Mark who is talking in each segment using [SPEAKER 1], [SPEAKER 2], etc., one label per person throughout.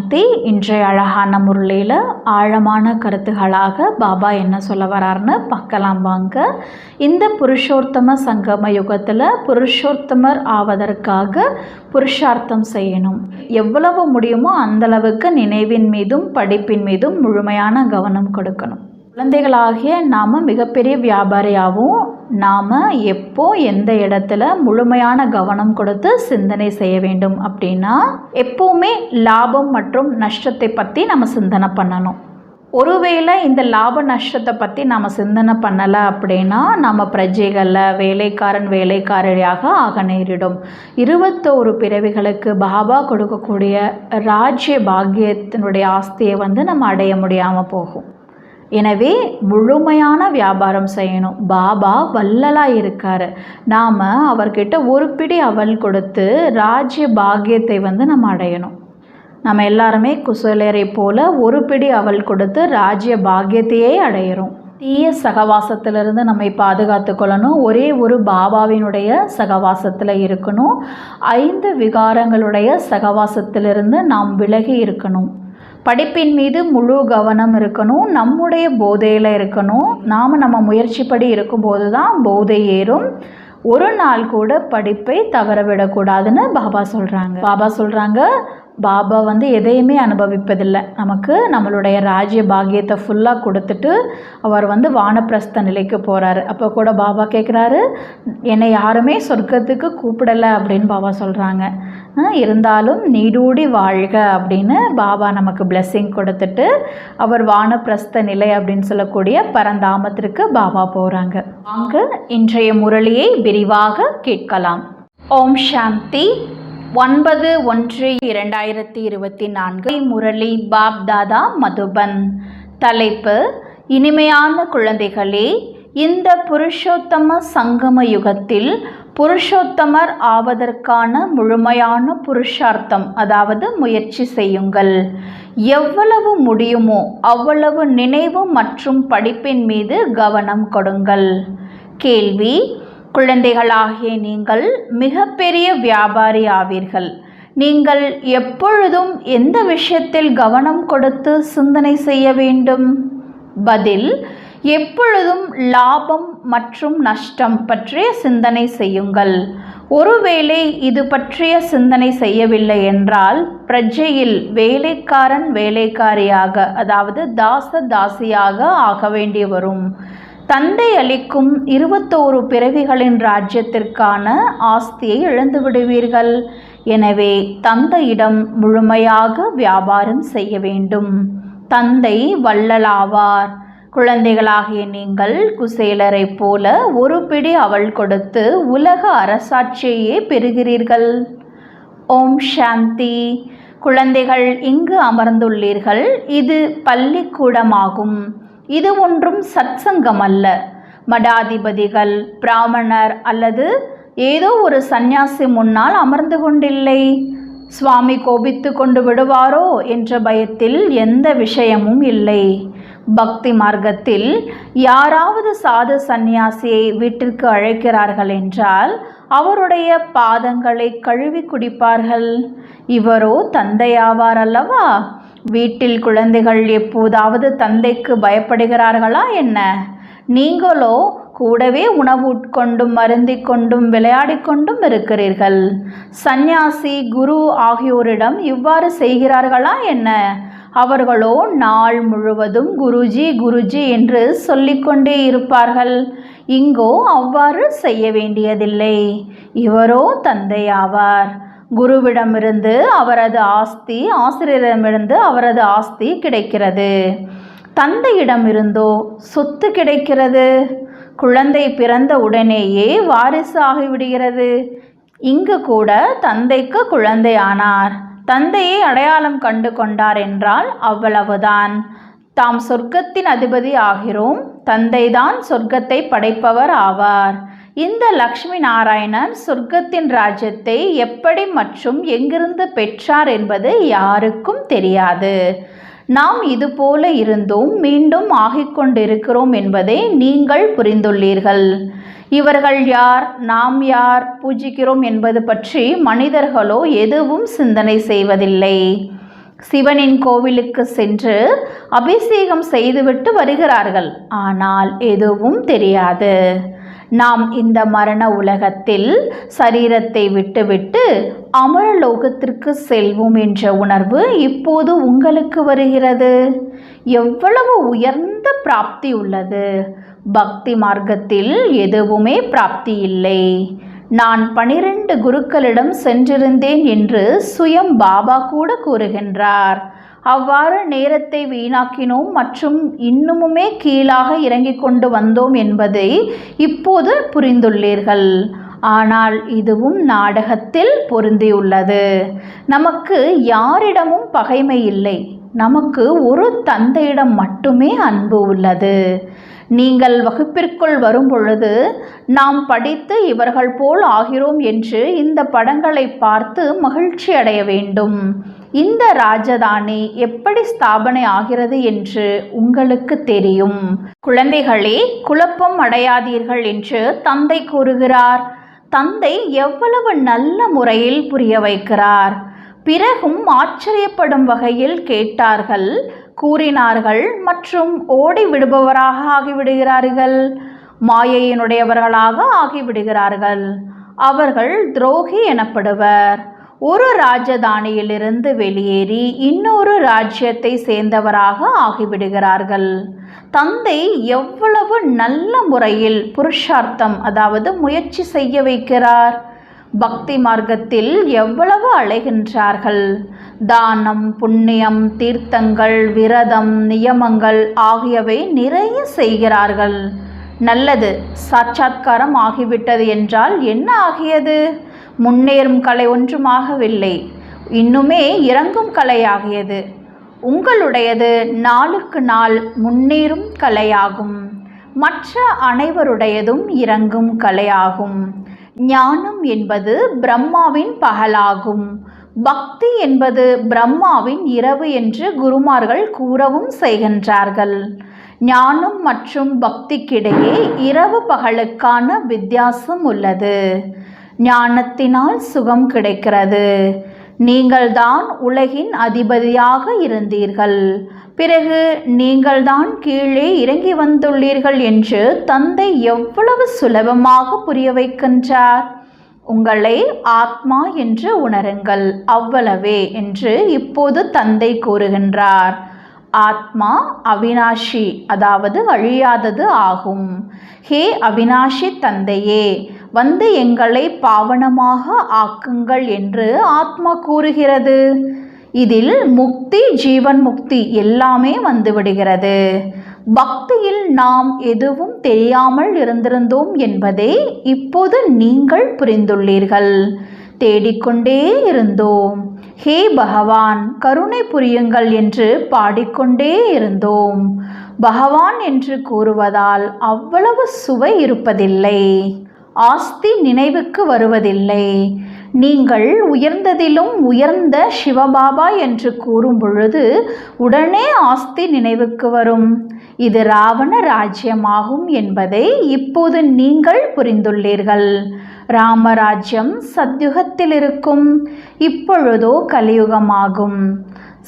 [SPEAKER 1] சாந்தி. இன்றைய அழகான முரளியில் ஆழமான கருத்துகளாக பாபா என்ன சொல்ல வராருன்னு பார்க்கலாம் வாங்க. இந்த புருஷோத்தம சங்கம யுகத்தில் புருஷோத்தமர் ஆவதற்காக புருஷார்த்தம் செய்யணும். எவ்வளவு முடியுமோ அந்தளவுக்கு நினைவின் மீதும் படிப்பின் மீதும் முழுமையான கவனம் கொடுக்கணும். குழந்தைகளாகிய நாம் மிகப்பெரிய வியாபாரியாகவும் நாம் எப்போ எந்த இடத்துல முழுமையான கவனம் கொடுத்து சிந்தனை செய்ய வேண்டும் அப்படின்னா, எப்போவுமே லாபம் மற்றும் நஷ்டத்தை பற்றி நம்ம சிந்தனை பண்ணணும். ஒருவேளை இந்த லாப நஷ்டத்தை பற்றி நம்ம சிந்தனை பண்ணலை அப்படின்னா நம்ம பிரஜைகளில் வேலைக்காரரியாக ஆக நேரிடும். 21 பிறவிகளுக்கு பாபா கொடுக்கக்கூடிய ராஜ்ய பாக்கியத்தினுடைய ஆஸ்தியை நம்ம அடைய முடியாமல் போகும். எனவே முழுமையான வியாபாரம் செய்யணும். பாபா வள்ளலாக இருக்கார். நாம் அவர்கிட்ட ஒரு பிடி அவல் கொடுத்து ராஜ்ய பாக்கியத்தை நம்ம அடையணும். நம்ம எல்லாருமே குசேலரை போல ஒரு பிடி அவல் கொடுத்து ராஜ்ய பாக்கியத்தையே அடையிறோம். தீய சகவாசத்திலிருந்து நம்மை பாதுகாத்து கொள்ளணும். ஒரே ஒரு பாபாவினுடைய சகவாசத்தில் இருக்கணும். 5 விகாரங்களுடைய சகவாசத்திலிருந்து நாம் விலகி இருக்கணும். படிப்பின் மீது முழு கவனம் இருக்கணும். நம்முடைய போதையில் இருக்கணும். நாம் நம்ம முயற்சிப்படி இருக்கும்போது தான் போதை ஏறும். ஒரு நாள் கூட படிப்பை தவற விடக்கூடாதுன்னு பாபா சொல்கிறாங்க. பாபா எதையுமே அனுபவிப்பதில்லை. நமக்கு நம்மளுடைய ராஜ்ய பாக்கியத்தை ஃபுல்லாக கொடுத்துட்டு அவர் வானப்பிரஸ்த நிலைக்கு போகிறாரு. அப்போ கூட பாபா கேட்குறாரு, என்னை யாருமே சொர்க்கத்துக்கு கூப்பிடலை அப்படின்னு பாபா சொல்கிறாங்க. இருந்தாலும் நீடூடி வாழ்க அப்படின்னு பாபா நமக்கு பிளெஸ்ஸிங் கொடுத்துட்டு அவர் வானப்பிரஸ்த நிலை அப்படின்னு சொல்லக்கூடிய பரந்தாமத்திற்கு பாபா போகிறாங்க. அங்கு இன்றைய முரளியை விரிவாக கேட்கலாம். ஓம் சாந்தி. 9/1/2024 முரளி பாப் தாதா மதுபன். தலைப்பு: இனிமையான குழந்தைகளே, இந்த புருஷோத்தம சங்கம யுகத்தில் புருஷோத்தமர் ஆவதற்கான முழுமையான புருஷார்த்தம், அதாவது முயற்சி செய்யுங்கள். எவ்வளவு முடியுமோ அவ்வளவு நினைவு மற்றும் படிப்பின் மீது கவனம் கொடுங்கள். கேள்வி: குழந்தைகளாகிய நீங்கள் மிகப்பெரிய வியாபாரி ஆவீர்கள். நீங்கள் எப்பொழுதும் எந்த விஷயத்தில் கவனம் கொடுத்து சிந்தனை செய்ய வேண்டும்? பதில்: எப்பொழுதும் லாபம் மற்றும் நஷ்டம் பற்றிய சிந்தனை செய்யுங்கள். ஒருவேளை இது பற்றிய சிந்தனை செய்யவில்லை என்றால் பிரஜையில் வேலைக்காரியாக, அதாவது தாசியாக ஆக வேண்டி வரும். தந்தை அளிக்கும் 21 பிறவிகளின் ராஜ்யத்திற்கான ஆஸ்தியை இழந்து விடுவீர்கள். எனவே தந்தையிடம் முழுமையாக வியாபாரம் செய்ய வேண்டும். தந்தை வள்ளலாவார். குழந்தைகளாகிய நீங்கள் குசேலரை போல ஒரு பிடி அவல் கொடுத்து உலக அரசாட்சியையே பெறுகிறீர்கள். ஓம் சாந்தி. குழந்தைகள் இங்கு அமர்ந்துள்ளீர்கள். இது பள்ளிக்கூடமாகும். இது ஒன்றும் சத்சங்கம் அல்ல. மடாதிபதிகள், பிராமணர் அல்லது ஏதோ ஒரு சந்நியாசி முன்னால் அமர்ந்து கொண்டில்லை. சுவாமி கோபித்து கொண்டு விடுவாரோ என்ற பயத்தில் எந்த விஷயமும் இல்லை. பக்தி மார்க்கத்தில் யாராவது சாது சந்நியாசியை வீட்டிற்கு அழைக்கிறார்கள் என்றால் அவருடைய பாதங்களை கழுவி குடிப்பார்கள். இவரோ தந்தையாவார் அல்லவா? வீட்டில் குழந்தைகள் எப்போதாவது தந்தைக்கு பயப்படுகிறார்களா என்ன? நீங்களோ கூடவே உணவு உட்கொண்டும் மருந்திக் கொண்டும் விளையாடி கொண்டும் இருக்கிறீர்கள். சந்நியாசி, குரு ஆகியோரிடம் இவ்வாறு செய்கிறார்களா என்ன? அவர்களோ நாள் முழுவதும் குருஜி குருஜி என்று சொல்லிக்கொண்டே இருப்பார்கள். இங்கோ அவ்வாறு செய்ய வேண்டியதில்லை. இவரோ தந்தையாவார். குருவிடமிருந்து அவரது ஆஸ்தி, ஆசிரியரிடமிருந்து அவரது ஆஸ்தி கிடைக்கிறது. தந்தையிடமிருந்தோ சொத்து கிடைக்கிறது. குழந்தை பிறந்த உடனேயே வாரிசு ஆகிவிடுகிறது. இங்கு கூட தந்தைக்கு குழந்தை ஆனார். தந்தையை அடையாளம் கண்டு கொண்டார் என்றால் அவ்வளவுதான். தாம் சொர்க்கத்தின் அதிபதி ஆகிறோம். தந்தைதான் சொர்க்கத்தை படைப்பவர் ஆவார். இந்த லக்ஷ்மி நாராயணன் சொர்க்கத்தின் ராஜ்யத்தை எப்படி மற்றும் எங்கிருந்து பெற்றார் என்பது யாருக்கும் தெரியாது. நாம் இதுபோல இருந்தும் மீண்டும் ஆகிக்கொண்டிருக்கிறோம் என்பதை நீங்கள் புரிந்துள்ளீர்கள். இவர்கள் யார், நாம் யார், பூஜிக்கிறோம் என்பது பற்றி மனிதர்களோ எதுவும் சிந்தனை செய்வதில்லை. சிவனின் கோவிலுக்கு சென்று அபிஷேகம் செய்துவிட்டு வருகிறார்கள். ஆனால் எதுவும் தெரியாது. நாம் இந்த மரண உலகத்தில் சரீரத்தை விட்டுவிட்டு அமரலோகத்திற்கு செல்வோம் என்ற உணர்வு இப்போது உங்களுக்கு வருகிறது. எவ்வளவு உயர்ந்த பிராப்தி உள்ளது! பக்தி மார்க்கத்தில் எதுவுமே பிராப்தி இல்லை. நான் 12 குருக்களிடம் சென்றிருந்தேன் என்று சுயம் பாபா கூட கூறுகின்றார். அவ்வாறு நேரத்தை வீணாக்கினோம் மற்றும் இன்னுமுமே கீழாக இறங்கிக் கொண்டு வந்தோம் என்பதை இப்போது புரிந்துள்ளீர்கள். ஆனால் இதுவும் நாடகத்தில் பொருந்தியுள்ளது. நமக்கு யாரிடமும் பகைமை இல்லை. நமக்கு ஒரு தந்தையிடம் மட்டுமே அன்பு உள்ளது. நீங்கள் வகுப்பிற்குள் வரும் பொழுது நாம் படித்து இவர்கள் போல் ஆகிறோம் என்று இந்த படங்களை பார்த்து மகிழ்ச்சி அடைய வேண்டும். இந்த ராஜதானி எப்படி ஸ்தாபனை ஆகிறது என்று உங்களுக்கு தெரியும். குழந்தைகளே, குழப்பம் அடையாதீர்கள் என்று தந்தை கூறுகிறார். தந்தை எவ்வளவு நல்ல முறையில் புரிய வைக்கிறார். பிறகும் ஆச்சரியப்படும் வகையில் கேட்டார்கள், கூறினார்கள் மற்றும் ஓடி விடுபவராக ஆகிவிடுகிறார்கள். மாயையினுடையவர்களாக ஆகிவிடுகிறார்கள். அவர்கள் துரோகி எனப்படுவர். ஒரு ராஜதானியிலிருந்து வெளியேறி இன்னொரு ராஜ்யத்தை சேர்ந்தவராக ஆகிவிடுகிறார்கள். தந்தை எவ்வளவு நல்ல முறையில் புருஷார்த்தம் அதாவது முயற்சி செய்ய வைக்கிறார். பக்தி மார்க்கத்தில் எவ்வளவு அலைகின்றார்கள். தானம், புண்ணியம், தீர்த்தங்கள், விரதம், நியமங்கள் ஆகியவை நிறைய செய்கிறார்கள். நல்லது, சாட்சாத்காரம் ஆகிவிட்டது என்றால் என்ன ஆகியது? முன்னேறும் கலை ஒன்றுமாகவில்லை, இன்னுமே இறங்கும் கலையாகியது. உங்களுடையது நாளுக்கு நாள் முன்னேறும் கலையாகும். மற்ற அனைவருடையதும் இறங்கும் கலையாகும். ஞானம் என்பது பிரம்மாவின் பகலாகும். பக்தி என்பது பிரம்மாவின் இரவு என்று குருமார்கள் கூறவும் செய்கின்றார்கள். ஞானம் மற்றும் பக்திக்கிடையே இரவு பகலுக்கான வித்தியாசம் உள்ளது. ஞானத்தினால் சுகம் கிடைக்கிறது. நீங்கள்தான் உலகின் அதிபதியாக இருந்தீர்கள். பிறகு நீங்கள்தான் கீழே இறங்கி வந்துள்ளீர்கள் என்று தந்தை எவ்வளவு சுலபமாக புரிய வைக்கின்றார். உங்களை ஆத்மா என்று உணருங்கள், அவ்வளவே என்று இப்போது தந்தை கூறுகின்றார். ஆத்மா அவினாஷி அதாவது அழியாதது ஆகும். ஹே அவினாஷி தந்தையே, வந்து எங்களை பாவனமாக ஆக்குங்கள் என்று ஆத்மா கூறுகிறது. இதில் முக்தி, ஜீவன் முக்தி எல்லாமே வந்துவிடுகிறது. பக்தியில் நாம் எதுவும் தெரியாமல் இருந்திருந்தோம் என்பதை இப்போது நீங்கள் புரிந்துள்ளீர்கள். தேடிக்கொண்டே இருந்தோம். ஹே பகவான், கருணை புரியுங்கள் என்று பாடிக்கொண்டே இருந்தோம். பகவான் என்று கூறுவதால் அவ்வளவு சுவை இருப்பதில்லை. ஆஸ்தி நினைவுக்கு வருவதில்லை. நீங்கள் உயர்ந்ததிலும் உயர்ந்த சிவபாபா என்று கூறும் பொழுது உடனே ஆஸ்தி நினைவுக்கு வரும். இது ராவண ராஜ்யமாகும் என்பதை இப்போது நீங்கள் புரிந்துள்ளீர்கள். ராமராஜ்யம் சத்யுகத்தில் இருக்கும். இப்பொழுதோ கலியுகமாகும்.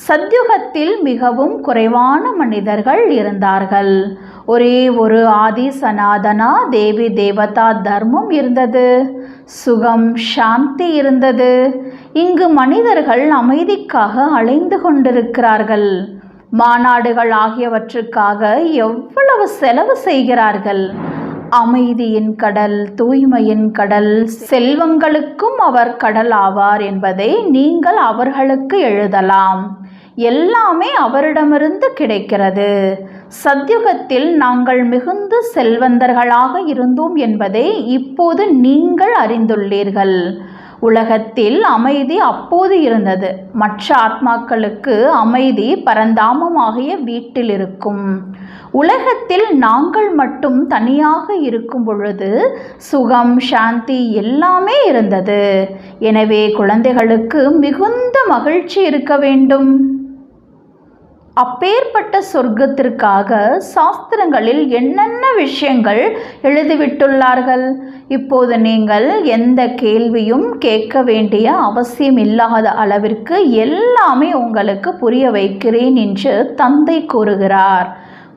[SPEAKER 1] சத்யுகத்தில் மிகவும் குறைவான மனிதர்கள் இருந்தார்கள். ஒரே ஒரு ஆதி சனாதனா தேவி தேவதா தர்மம் இருந்தது. சுகம், சாந்தி இருந்தது. இங்கு மனிதர்கள் அமைதிக்காக அலைந்து கொண்டிருக்கிறார்கள். மாநாடுகள் ஆகியவற்றுக்காக எவ்வளவு செலவு செய்கிறார்கள். அமைதியின் கடல், தூய்மையின் கடல், செல்வங்களுக்கும் அவர் கடல் ஆவார் என்பதை நீங்கள் அவர்களுக்கு எழுதலாம். எல்லாமே அவரிடமிருந்து கிடைக்கிறது. சத்யுகத்தில் நாங்கள் மிகுந்த செல்வந்தர்களாக இருந்தோம் என்பதை இப்போது நீங்கள் அறிந்துள்ளீர்கள். உலகத்தில் அமைதி அப்போது இருந்தது. மற்ற ஆத்மாக்களுக்கு அமைதி பரந்தாமமாகிய வீட்டில் இருக்கும். உலகத்தில் நாங்கள் மட்டும் தனியாக இருக்கும் பொழுது சுகம், சாந்தி எல்லாமே இருந்தது. எனவே குழந்தைகளுக்கு மிகுந்த மகிழ்ச்சி இருக்க வேண்டும். அப்பேற்பட்ட சொர்க்கத்திற்காக சாஸ்திரங்களில் என்னென்ன விஷயங்கள் எழுதிவிட்டுள்ளார்கள். இப்போது நீங்கள் எந்த கேள்வியும் கேட்க வேண்டிய அவசியம் இல்லாத அளவிற்கு எல்லாமே உங்களுக்கு புரிய வைக்கிறேன் என்று தந்தை கூறுகிறார்.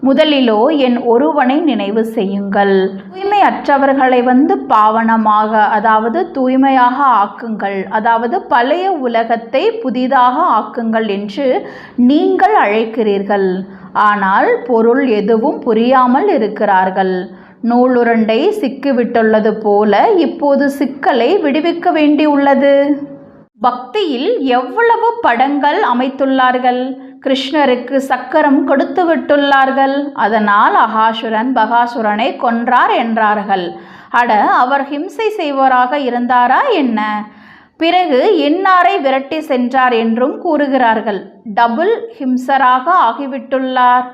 [SPEAKER 1] முதலிலோ என் ஒருவனை நினைவு செய்யுங்கள். தூய்மையற்றவர்களை பாவனமாக, அதாவது தூய்மையாக ஆக்குங்கள், அதாவது பழைய உலகத்தை புதிதாக ஆக்குங்கள் என்று நீங்கள் அழைக்கிறீர்கள். ஆனால் பொருள் எதுவும் புரியாமல் இருக்கிறார்கள். நூலுருண்டை சிக்கிவிட்டுள்ளது போல இப்போது சிக்கலை விடுவிக்க வேண்டியுள்ளது. பக்தியில் எவ்வளவு படங்கள் அமைத்துள்ளார்கள். கிருஷ்ணருக்கு சக்கரம் கொடுத்து விட்டுள்ளார்கள். அதனால் அகாசுரன் பகாசுரனை கொன்றார் என்றார்கள். அட, அவர் ஹிம்சை செய்வராக இருந்தாரா என்ன? பிறகு இன்னாரை விரட்டி சென்றார் என்றும் கூறுகிறார்கள். டபுள் ஹிம்சராக ஆகிவிட்டுள்ளார்.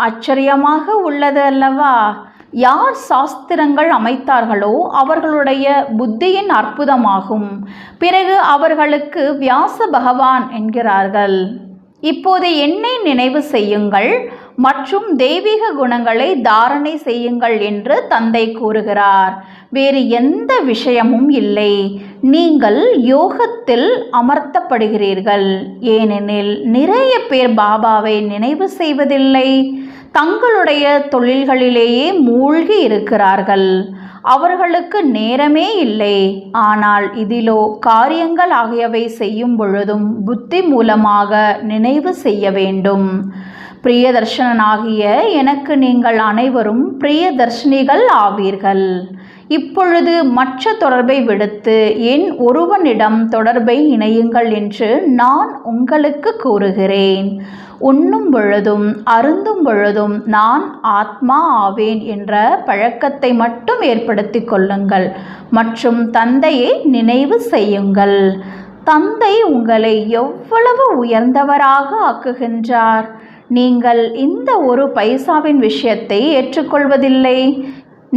[SPEAKER 1] ஆச்சரியமாக உள்ளது அல்லவா? யார் சாஸ்திரங்கள் அமைத்தார்களோ அவர்களுடைய புத்தியின் அற்புதமாகும். பிறகு அவர்களுக்கு வியாச பகவான் என்கிறார்கள். இப்போது என்னை நினைவு செய்யுங்கள் மற்றும் தெய்வீக குணங்களை தாரணை செய்யுங்கள் என்று தந்தை கூறுகிறார். வேறு எந்த விஷயமும் இல்லை. நீங்கள் யோகத்தில் அமர்த்தப்படுகிறீர்கள். ஏனெனில் நிறைய பேர் பாபாவை நினைவு செய்வதில்லை. தங்களுடைய தொழில்களிலேயே மூழ்கி இருக்கிறார்கள். அவர்களுக்கு நேரமே இல்லை. ஆனால் இதிலோ காரியங்கள் ஆகியவை செய்யும் பொழுதும் புத்தி மூலமாக நினைவு செய்ய வேண்டும். பிரியதர்ஷனாகிய எனக்கு நீங்கள் அனைவரும் பிரியதர்ஷினிகள் ஆவீர்கள். இப்பொழுது மற்ற தொடர்பை விடுத்து என் ஒருவனிடம் தொடர்பை இணையுங்கள் என்று நான் உங்களுக்கு கூறுகிறேன். உண்ணும் பொழுதும் அருந்தும் பொழுதும் நான் ஆத்மா ஆவேன் என்ற பழக்கத்தை மட்டும் ஏற்படுத்தி கொள்ளுங்கள் மற்றும் தந்தையை நினைவு செய்யுங்கள். தந்தை உங்களை எவ்வளவு உயர்ந்தவராக ஆக்குகின்றார். நீங்கள் இந்த ஒரு பைசாவின் விஷயத்தை ஏற்றுக்கொள்வதில்லை.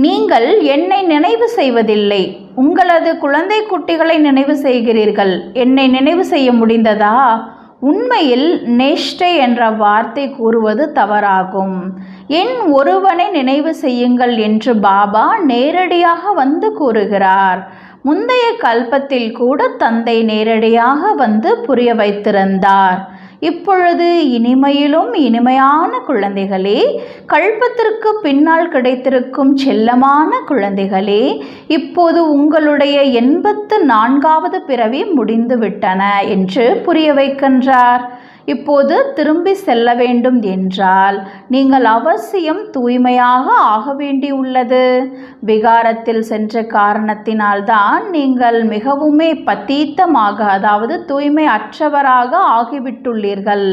[SPEAKER 1] நீங்கள் என்னை நினைவு செய்வதில்லை. உங்களது குழந்தை குட்டிகளை நினைவு செய்கிறீர்கள். என்னை நினைவு செய்ய முடிந்ததா? உண்மையில் நேஷ்டை என்ற வார்த்தை கூறுவது தவறாகும். என் ஒருவனை நினைவு செய்யுங்கள் என்று பாபா நேரடியாக கூறுகிறார். முந்தைய கல்பத்தில் கூட தந்தை நேரடியாக புரிய வைத்திருந்தார். இப்பொழுது இனிமையிலும் இனிமையான குழந்தைகளே, கல்பத்திற்கு பின்னால் கிடைத்திருக்கும் செல்லமான குழந்தைகளே, இப்போது உங்களுடைய 84வது பிறவி முடிந்துவிட்டன என்று புரிய வைக்கின்றார். இப்போது திரும்பி செல்ல வேண்டும் என்றால் நீங்கள் அவசியம் தூய்மையாக ஆக வேண்டியுள்ளது. விகாரத்தில் சென்ற காரணத்தினால்தான் நீங்கள் மிகவுமே பத்தீத்தமாக, அதாவது தூய்மை அற்றவராக ஆகிவிட்டுள்ளீர்கள்.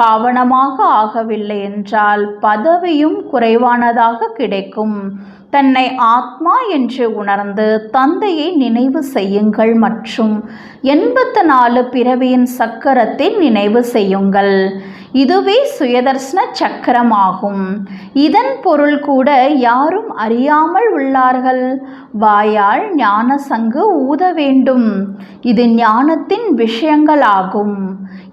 [SPEAKER 1] பாவனமாக ஆகவில்லை என்றால் பதவியும் குறைவானதாக கிடைக்கும். தன்னை ஆத்மா என்று உணர்ந்து தந்தையை நினைவு செய்யுங்கள் மற்றும் 84 பிறவியின் சக்கரத்தை நினைவு செய்யுங்கள். இதுவே சுயதர்சன சக்கரமாகும். இதன் பொருள் கூட யாரும் அறியாமல் உள்ளார்கள். வாயால் ஞான சங்கு ஊத வேண்டும். இது ஞானத்தின் விஷயங்களாகும்.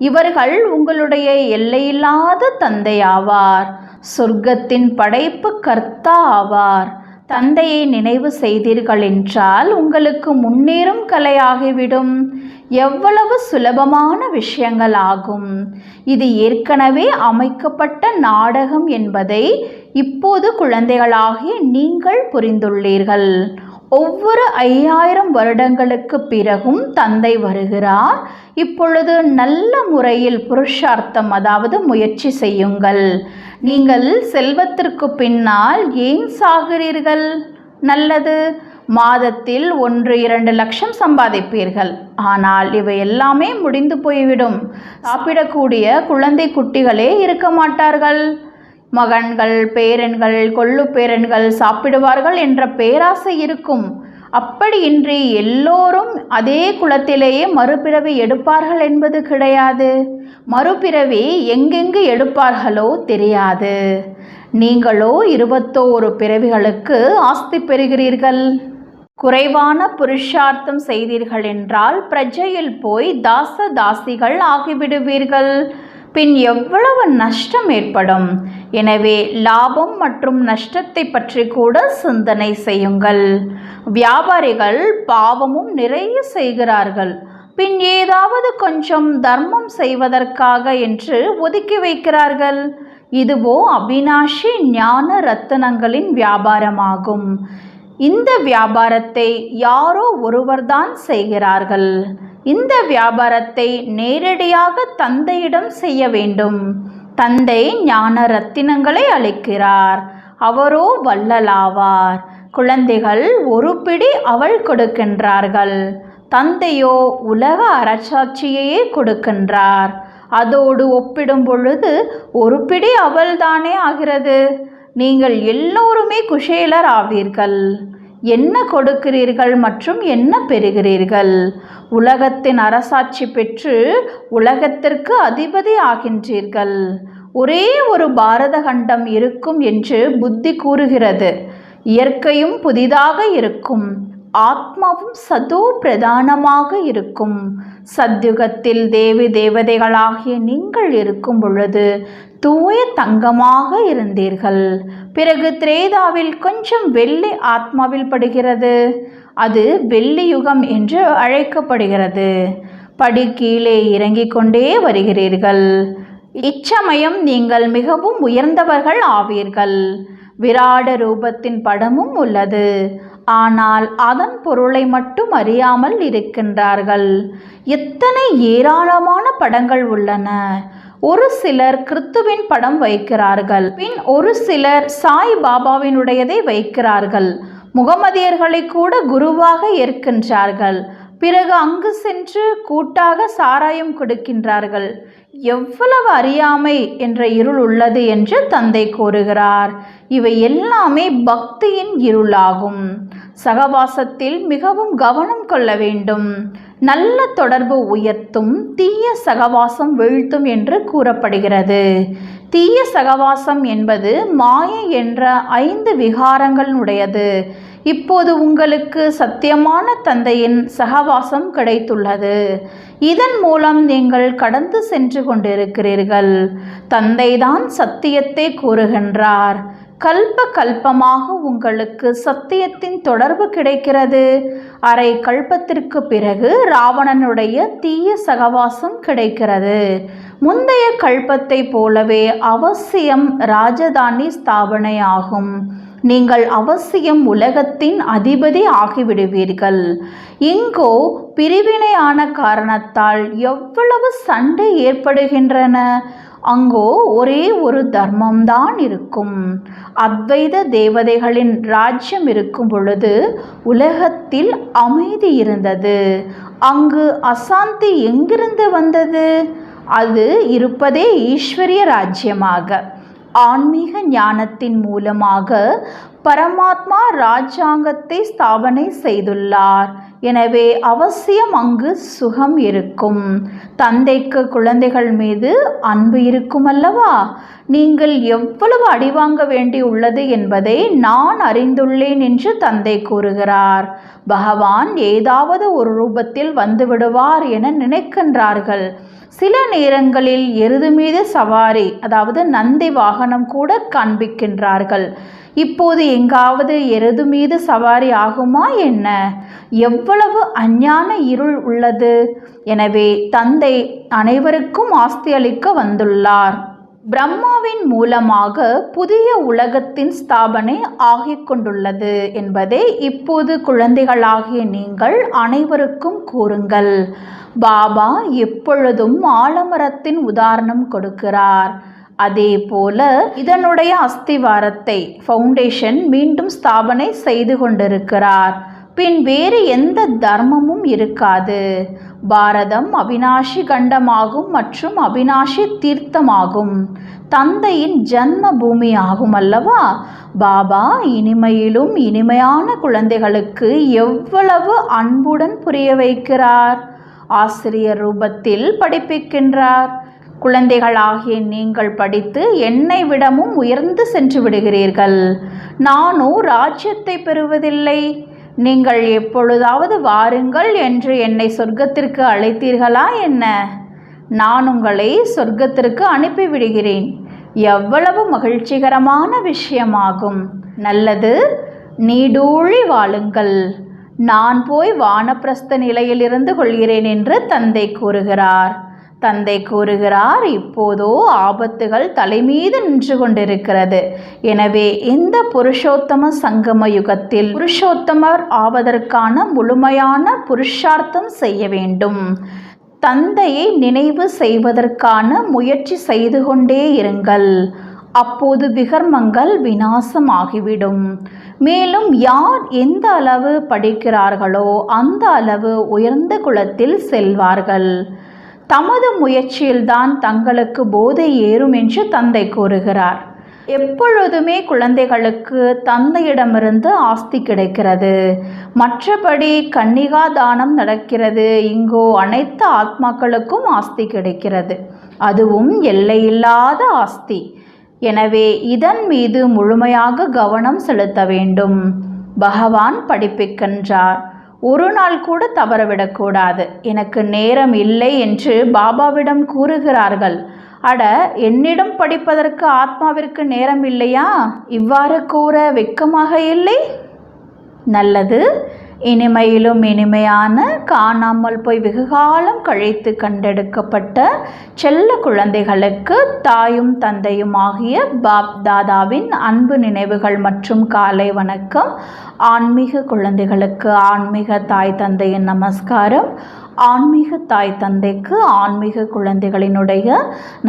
[SPEAKER 1] இவர்கள் உங்களுடைய எல்லையில்லாத தந்தை ஆவார். சொர்க்கத்தின் படைப்பு கர்த்தா ஆவார். தந்தையை நினைவு செய்தீர்கள் என்றால் உங்களுக்கு முன்னேறும் கலையாகிவிடும். எவ்வளவு சுலபமான விஷயங்கள் ஆகும். இது ஏற்கனவே அமைக்கப்பட்ட நாடகம் என்பதை இப்போது குழந்தைகளாகிய நீங்கள் புரிந்துள்ளீர்கள். ஒவ்வொரு 5000 வருடங்களுக்கு பிறகும் தந்தை வருகிறார். இப்பொழுது நல்ல முறையில் புருஷார்த்தம், அதாவது முயற்சி செய்யுங்கள். நீங்கள் செல்வத்திற்கு பின்னால் ஏன் சாகிறீர்கள்? நல்லது, மாதத்தில் 1-2 லட்சம் சம்பாதிப்பீர்கள். ஆனால் இவை எல்லாமே முடிந்து போய்விடும். சாப்பிடக்கூடிய குழந்தை குட்டிகளே இருக்க மாட்டார்கள். மகன்கள், பேரன்கள், கொள்ளு பேரன்கள் சாப்பிடுவார்கள் என்ற பேராசை இருக்கும். அப்படியின்றி எல்லோரும் அதே குலத்திலேயே மறுபிறவி எடுப்பார்கள் என்பது கிடையாது. மறுபிறவி எங்கெங்கு எடுப்பார்களோ தெரியாது. நீங்களோ 21 பிறவிகளுக்கு ஆஸ்தி பெறுகிறீர்கள். குறைவான புருஷார்த்தம் செய்தீர்கள் என்றால் பிரஜையில் போய் தாச தாசிகள் ஆகிவிடுவீர்கள். பின் எவ்வளவு நஷ்டம் ஏற்படும். எனவே லாபம் மற்றும் நஷ்டத்தை பற்றி கூட சிந்தனை செய்யுங்கள். வியாபாரிகள் பாவமும் நிறைய செய்கிறார்கள். பின் ஏதாவது கொஞ்சம் தர்மம் செய்வதற்காக என்று ஒதுக்கி வைக்கிறார்கள். இதுவோ அவிநாஷி ஞான ரத்தினங்களின் வியாபாரமாகும். இந்த வியாபாரத்தை யாரோ ஒருவர்தான் செய்கிறார்கள். இந்த வியாபாரத்தை நேரடியாக தந்தையிடம் செய்ய வேண்டும். தந்தை ஞான ரத்தினங்களை அளிக்கிறார். அவரோ வள்ளலாவார். குழந்தைகள் ஒரு பிடி அவள் கொடுக்கின்றார்கள். தந்தையோ உலக அரசாட்சியையே கொடுக்கின்றார். அதோடு ஒப்பிடும் பொழுது ஒரு பிடி அவள்தானே ஆகிறது. நீங்கள் எல்லோருமே குஷேலர் ஆவீர்கள். என்ன கொடுக்கிறீர்கள் மற்றும் என்ன பெறுகிறீர்கள்? உலகத்தின் அரசாட்சி பெற்று உலகத்திற்கு அதிபதி ஆகின்றீர்கள். ஒரே ஒரு பாரத கண்டம் இருக்கும் என்று புத்தி கூறுகிறது. இயற்கையும் புதிதாக இருக்கும். ஆத்மாவும் சதோ பிரதானமாக இருக்கும். சத்யுகத்தில் தேவி தேவதைகளாகிய நீங்கள் இருக்கும் பொழுது தூய தங்கமாக இருந்தீர்கள். பிறகு திரேதாவில் கொஞ்சம் வெள்ளி ஆத்மாவில் படுகிறது. அது வெள்ளி யுகம் என்று அழைக்கப்படுகிறது. படி கீழே இறங்கிக் கொண்டே வருகிறீர்கள். இச்சமயம் நீங்கள் மிகவும் உயர்ந்தவர்கள் ஆவீர்கள். விராட ரூபத்தின் படமும் உள்ளது. ஆனால் அதன் பொருளை மட்டும் அறியாமல் இருக்கின்றார்கள். எத்தனை ஏராளமான படங்கள் உள்ளன. ஒரு சிலர் கிறிஸ்துவின் படம் வைக்கிறார்கள். பின் ஒரு சிலர் சாய் பாபாவினுடையதை வைக்கிறார்கள். முகமதியர்களை கூட குருவாக ஏற்கின்றார்கள். பிறகு அங்கு சென்று கூட்டாக சாராயம் கொடுக்கின்றார்கள். எவ்வளவு அறியாமை என்ற இருள் உள்ளது என்று தந்தை கூறுகிறார். இவை எல்லாமே பக்தியின் இருளாகும். சகவாசத்தில் மிகவும் கவனம் கொள்ள வேண்டும். நல்ல தொடர்பு உயர்த்தும், தீய சகவாசம் வீழ்த்தும் என்று கூறப்படுகிறது. தீய சகவாசம் என்பது மாயை என்ற 5 விகாரங்களுடையது. இப்போது உங்களுக்கு சத்தியமான தந்தையின் சகவாசம் கிடைத்துள்ளது. இதன் மூலம் நீங்கள் கடந்து சென்று கொண்டிருக்கிறீர்கள். தந்தைதான் சத்தியத்தை கூறுகின்றார். கல்ப கல்பமாக உங்களுக்கு சத்தியத்தின் தொடர்பு கிடைக்கிறது. அரை கல்பத்திற்கு பிறகு ராவணனுடைய தீய சகவாசம் கிடைக்கிறது. முந்தைய கல்பத்தை போலவே அவசியம் ராஜதானி ஸ்தாபனை ஆகும். நீங்கள் அவசியம் உலகத்தின் அதிபதி ஆகிவிடுவீர்கள். இங்கோ பிரிவினையான காரணத்தால் எவ்வளவு சண்டை ஏற்படுகின்றன. அங்கோ ஒரே ஒரு தர்மம்தான் இருக்கும். அத்வைத தேவதைகளின் ராஜ்யம் இருக்கும் பொழுது உலகத்தில் அமைதி இருந்தது. அங்கு அசாந்தி எங்கிருந்து வந்தது? அது இருப்பதே ஈஸ்வரிய ராஜ்யமாக. ஆன்மீக ஞானத்தின் மூலமாக பரமாத்மா ராஜாங்கத்தை ஸ்தாபனை செய்துள்ளார். எனவே அவசியம் அங்கு சுகம் இருக்கும். தந்தைக்கு குழந்தைகள் மீது அன்பு இருக்கும் அல்லவா? நீங்கள் எவ்வளவு அடிவாங்க வேண்டி உள்ளது என்பதை நான் அறிந்துள்ளேன் என்று தந்தை கூறுகிறார். பகவான் ஏதாவது ஒரு ரூபத்தில் வந்து விடுவார் என நினைக்கின்றார்கள். சில நேரங்களில் எருது மீது சவாரி, அதாவது நந்தி வாகனம் கூட காண்பிக்கின்றார்கள். இப்போது எங்காவது எருது மீது சவாரி ஆகுமா என்ன? எவ்வளவு அஞ்ஞான இருள் உள்ளது. எனவே தந்தை அனைவருக்கும் ஆஸ்தி அளிக்க வந்துள்ளார். பிரம்மாவின் மூலமாக புதிய உலகத்தின் ஸ்தாபனை ஆகிக் கொண்டுள்ளது என்பதை இப்போது குழந்தைகளாகிய நீங்கள் அனைவருக்கும் கூறுங்கள். பாபா எப்பொழுதும் ஆலமரத்தின் உதாரணம் கொடுக்கிறார். அதே போல இதனுடைய அஸ்திவாரத்தை ஃபவுண்டேஷன் மீண்டும் ஸ்தாபனை செய்து கொண்டிருக்கிறார். பின் வேறு எந்த தர்மமும் இருக்காது. பாரதம் அவிநாஷி கண்டமாகும் மற்றும் அவிநாஷி தீர்த்தமாகும். தந்தையின் ஜன்ம பூமி ஆகும் அல்லவா? பாபா இனிமையிலும் இனிமையான குழந்தைகளுக்கு எவ்வளவு அன்புடன் புரிய வைக்கிறார். ஆசிரியர் ரூபத்தில் படிப்பிக்கின்றார். குழந்தைகளாகிய நீங்கள் படித்து என்னை விடவும் உயர்ந்து சென்று விடுகிறீர்கள். நானோ ராஜ்யத்தை பெறுவதில்லை. நீங்கள் எப்பொழுதாவது வாருங்கள் என்று என்னை சொர்க்கத்திற்கு அழைத்தீர்களா என்ன? நான் உங்களை சொர்க்கத்திற்கு அனுப்பிவிடுகிறேன். எவ்வளவு மகிழ்ச்சிகரமான விஷயமாகும். நல்லது, நீடூழி வாழுங்கள். நான் போய் வானப்பிரஸ்த நிலையில் இருந்து கொள்கிறேன் என்று தந்தை கூறுகிறார். இப்போதோ ஆபத்துகள் தலைமீது நின்று கொண்டிருக்கிறது. எனவே இந்த புருஷோத்தம சங்கம யுகத்தில் புருஷோத்தமர் ஆவதற்கான முழுமையான புருஷார்த்தம் செய்ய வேண்டும். தந்தையை நினைவு செய்வதற்கான முயற்சி செய்து கொண்டே இருங்கள். அப்போது விகர்மங்கள் விநாசமாகிவிடும். மேலும் யார் எந்த அளவு படிக்கிறார்களோ அந்த அளவு உயர்ந்த குலத்தில் செல்வார்கள். தமது முயற்சியில்தான் தங்களுக்கு போதை ஏறும் என்று தந்தை கூறுகிறார். எப்பொழுதுமே குழந்தைகளுக்கு தந்தையிடமிருந்து ஆஸ்தி கிடைக்கிறது. மற்றபடி கன்னிகா தானம் நடக்கிறது. இங்கோ அனைத்து ஆத்மாக்களுக்கும் ஆஸ்தி கிடைக்கிறது, அதுவும் எல்லையில்லாத ஆஸ்தி. எனவே இதன் மீது முழுமையாக கவனம் செலுத்த வேண்டும். பகவான் படிப்பிக்கின்றார். ஒரு நாள் கூட தவறவிடக்கூடாது. எனக்கு நேரம் இல்லை என்று பாபாவிடம் கூறுகிறார்கள். அட, என்னிடம் படிப்பதற்கு ஆத்மாவிற்கு நேரம் இல்லையா? இவ்வாறு கூற வெட்கமாக இல்லை? நல்லது, இனிமையிலும் இனிமையான காணாமல் போய் வெகுகாலம் கழித்து கண்டெடுக்கப்பட்ட செல்ல குழந்தைகளுக்கு தாயும் தந்தையும் ஆகிய பாப் தாதாவின் அன்பு நினைவுகள் மற்றும் காலை வணக்கம். ஆன்மீக குழந்தைகளுக்கு ஆன்மீக தாய் தந்தையின் நமஸ்காரம். ஆன்மீக தாய் தந்தைக்கு ஆன்மீக குழந்தைகளினுடைய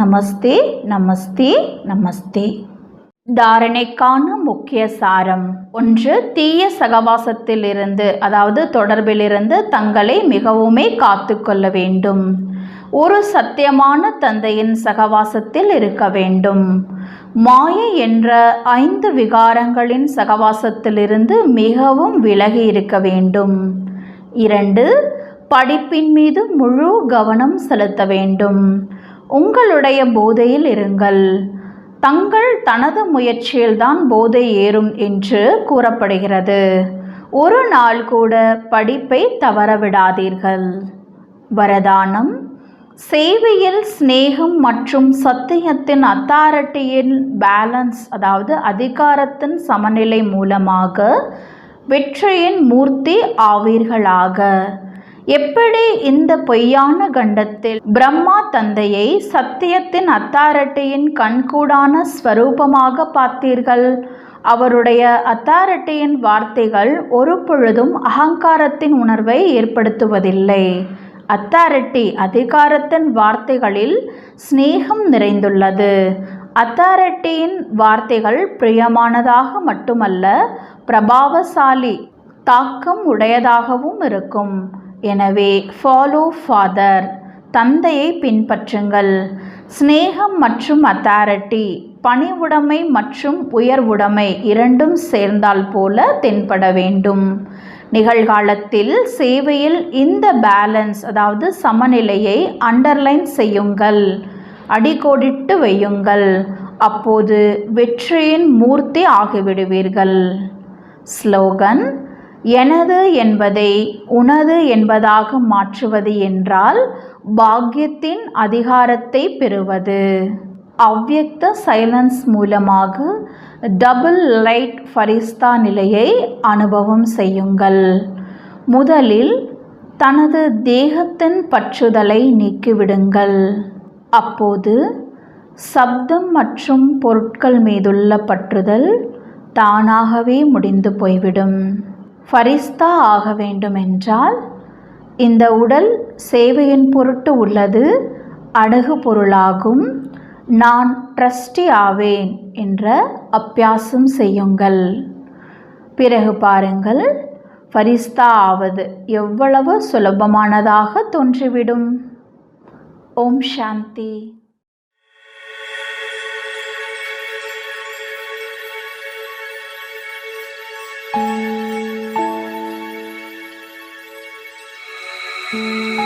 [SPEAKER 1] நமஸ்தே நமஸ்தே நமஸ்தே. தாரணைக்கான முக்கிய சாரம்: 1. தீய சகவாசத்திலிருந்து, அதாவது தொடர்பிலிருந்து தங்களை மிகவுமே காத்து கொள்ள வேண்டும். ஒரு சத்தியமான தந்தையின் சகவாசத்தில் இருக்க வேண்டும். மாயை என்ற 5 விகாரங்களின் சகவாசத்திலிருந்து மிகவும் விலகி இருக்க வேண்டும். 2. படிப்பின் மீது முழு கவனம் செலுத்த வேண்டும். உங்களுடைய போதையில் இருங்கள். தனது முயற்சியில்தான் போதை ஏறும் என்று கூறப்படுகிறது. ஒரு நாள் கூட படிப்பை தவறவிடாதீர்கள். வரதானம்: சேவையில் ஸ்நேகம் மற்றும் சத்தியத்தின் அத்தாரிட்டியின் பேலன்ஸ், அதாவது அதிகாரத்தின் சமநிலை மூலமாக வெற்றியின் மூர்த்தி ஆவீர்களாக. எப்படி இந்த பொய்யான கண்டத்தில் பிரம்மா தந்தையை சத்தியத்தின் அத்தாரிட்டியின் கண்கூடான ஸ்வரூபமாக பார்த்தீர்கள்? அவருடைய அத்தாரிட்டியின் வார்த்தைகள் ஒரு பொழுதும் அகங்காரத்தின் உணர்வை ஏற்படுத்துவதில்லை. அத்தாரிட்டி, அதிகாரத்தின் வார்த்தைகளில் ஸ்நேகம் நிறைந்துள்ளது. அத்தாரிட்டியின் வார்த்தைகள் பிரியமானதாக மட்டுமல்ல, பிரபாவசாலி, தாக்கம் உடையதாகவும் இருக்கும். எனவே ஃபாலோ ஃபாதர், தந்தையை பின்பற்றுங்கள். ஸ்நேகம் மற்றும் அத்தாரிட்டி, பணிவுடைமை மற்றும் உயர்வுடைமை இரண்டும் சேர்ந்தால் போல தென்பட வேண்டும். நிகழ்காலத்தில் சேவையில் இந்த பேலன்ஸ், அதாவது சமநிலையை அண்டர்லைன் செய்யுங்கள், அடிக்கோடிட்டு வையுங்கள். அப்போது வெற்றியின் மூர்த்தி ஆகிவிடுவீர்கள். ஸ்லோகன்: எனது என்பதை உனது என்பதாக மாற்றுவது என்றால் பாக்கியத்தின் அதிகாரத்தை பெறுவது. அவ்யக்த சைலன்ஸ் மூலமாக டபுள் லைட் ஃபரிஸ்தா நிலையை அனுபவம் செய்யுங்கள். முதலில் தனது தேகத்தின் பற்றுதலை நீக்கிவிடுங்கள். அப்போது சப்தம் மற்றும் பொருட்கள் மீதுள்ள பற்றுதல் தானாகவே முடிந்து போய்விடும். ஃபரிஸ்தா ஆக வேண்டுமென்றால் இந்த உடல் சேவையின் பொருட்டு உள்ளது, அடகு பொருளாகும். நான் ட்ரஸ்டி ஆவேன் என்ற அபியாசம் செய்யுங்கள். பிறகு பாருங்கள், ஃபரிஸ்தா ஆவது எவ்வளவு சுலபமானதாக தோன்றிவிடும். ஓம் சாந்தி. Thank you.